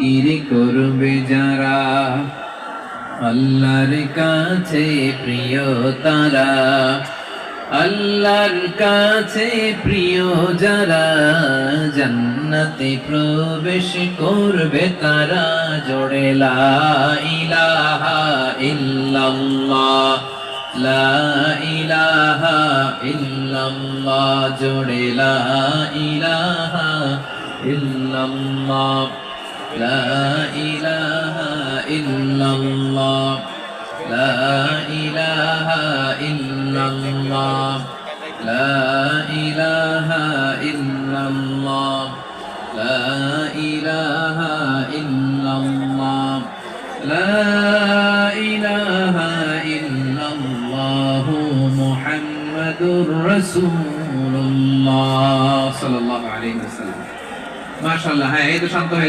জিকির করবে যারা, আল্লাহর কাছে প্রিয় তারা, আল্লাহর কাছে প্রিয় যারা, জান্নাতে প্রবেশ করবে তারা। জোড়ে লা ইলাহা ইল্লাল্লাহ, লা ইলাহা ইল্লাল্লাহ, জোড়ে লা ইলাহা ইল্লাল্লাহ, লা ইলাহা ইল্লাল্লাহ, লা ইলাহা ইল্লাল্লাহ, লা ইলাহা ইল্লাল্লাহ, লা ইলাহা ইল্লাল্লাহ, লা ইলাহা ইল্লাল্লাহ, মুহাম্মাদুর রাসূলুল্লাহ সাল্লাল্লাহু আলাইহি ওয়াসাল্লাম। মাশাআল্লাহ। হ্যাঁ, এই তো শান্ত হয়ে